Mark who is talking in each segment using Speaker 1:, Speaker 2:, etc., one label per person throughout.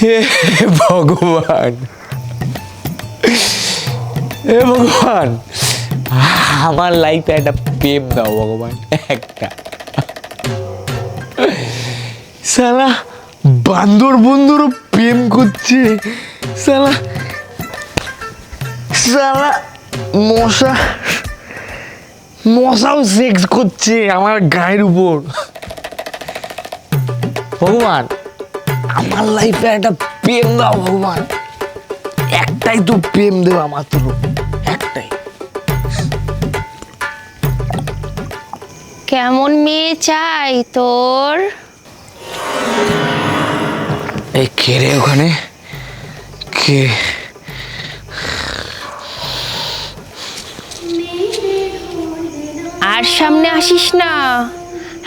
Speaker 1: হে ভগবান, হে ভগবান, আমার লাইফে একটা প্রেম দাও ভগবান, একটা। শালা বান্দর বন্ধুরও প্রেম করছে, শালা শালা মশাও সেক্স করছে আমার গায়ের উপর। ভগবান আমার লাইফে একটা প্রেম দাও ভগবান, একটাই তো প্রেম দেওয়া মাত্র, একটাই।
Speaker 2: কেমন মেয়ে চাই তোর?
Speaker 1: এই কে রে ওখানে, কে?
Speaker 2: আর সামনে আসিস না,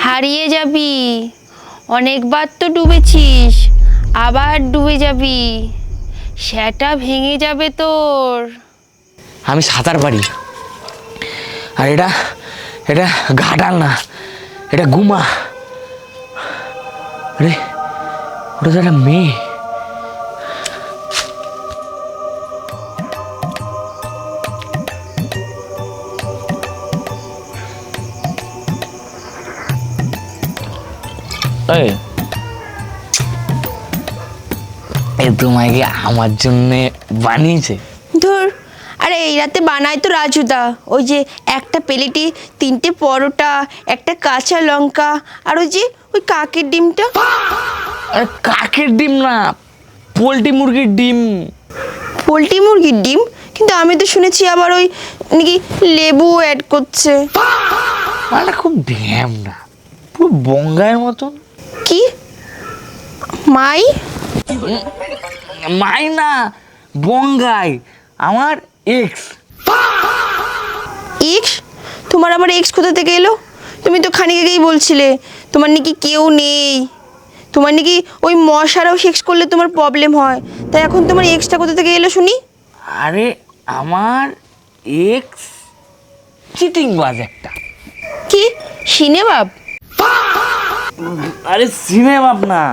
Speaker 2: হারিয়ে যাবি। অনেকবার তো ডুবেছিস, আবার ডুবে যাবি, সেটা ভেঙে যাবে তোর।
Speaker 1: আমি সাঁতার পারি, আর এটা এটা ঘাটাল না, এটা গুমা। আরে ওটা তো একটা মেয়ে। তোমাকে আমার জন্যে বানিয়েছে?
Speaker 2: ধুর, আরে এই রাতে বানায় তো রাজুদা। ওই যে একটা প্লেটে 3টে পরোটা, একটা কাঁচা লঙ্কা, আর ওই যে ওই কাকের ডিমটা।
Speaker 1: আরে কাকের ডিম না, পোলট্রি মুরগির ডিম।
Speaker 2: পোলট্রি মুরগির ডিম? কিন্তু আমি তো শুনেছি আবার ওই নাকি লেবু অ্যাড করছে।
Speaker 1: মানে খুব ড্যাম না, পুরো বঙ্গায়ের মতন।
Speaker 2: কি মাই?
Speaker 1: মাই না, বঙ্গাই, আমার এক্স।
Speaker 2: এক্স? তোমার আবার এক্স কোথা থেকে এলো? তুমি তো খানিক আগেই বলছিলে তোমার নাকি কেউ নেই, তোমার নাকি ওই মশারাও সেক্স করলে তোমার প্রবলেম হয়, তাই এখন তোমার এক্সটা কোথা থেকে এলো শুনি?
Speaker 1: আরে আমার এক্স চিটিংবাজ একটা।
Speaker 2: কি সিনেবাব?
Speaker 1: আরে সিনেবাব না,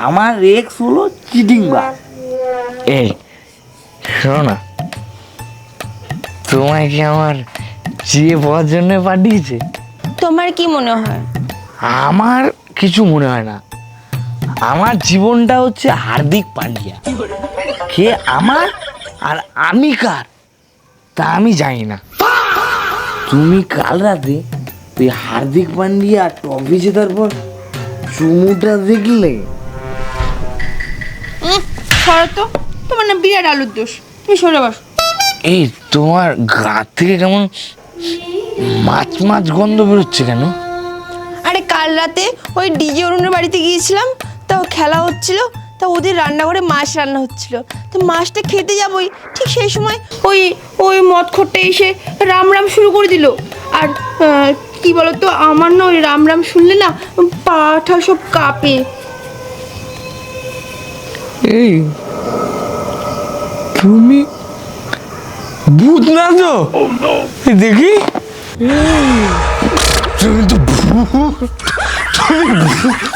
Speaker 1: আমার এক্স হলো চিটিংবাজ। এই শোনো না, তোমায় কি আমার চিয়ে পাওয়ার জন্য পাঠিয়েছে?
Speaker 2: তোমার কি মনে হয়?
Speaker 1: আমার কিছু মনে হয় না, আমার জীবনটা হচ্ছে হার্দিক পান্ডিয়া। কে আমার আর আমি কার তা আমি জানি না। তুমি কাল রাতে ওই হার্দিক পান্ডিয়া ট্রফি জেতার পর চুমুটা দেখলে?
Speaker 2: সরো তো, তোমার না বিরাট আলুর দোষ, তুমি সরে বসো।
Speaker 1: এই তোমার গা থেকে কেমন মাছ মাছ গন্ধ বেরোচ্ছে কেন?
Speaker 2: আরে কাল রাতে ওই ডিজে অরুণের বাড়িতে গিয়েছিলাম, তাও খেলা হচ্ছিল, তা ওদের রান্নাঘরে মাছ রান্না হচ্ছিল, তো মাছটা খেতে যাবই, ঠিক সেই সময় ওই ওই মদখোরটা এসে রাম রাম শুরু করে দিল। আর কি বলতো, আমার না ওই রাম রাম শুনলে না পাটা সব কাঁপে।
Speaker 1: এই তুমি ভূত না তো? দেখি তুমি তো ভূত, তুমি ভূত।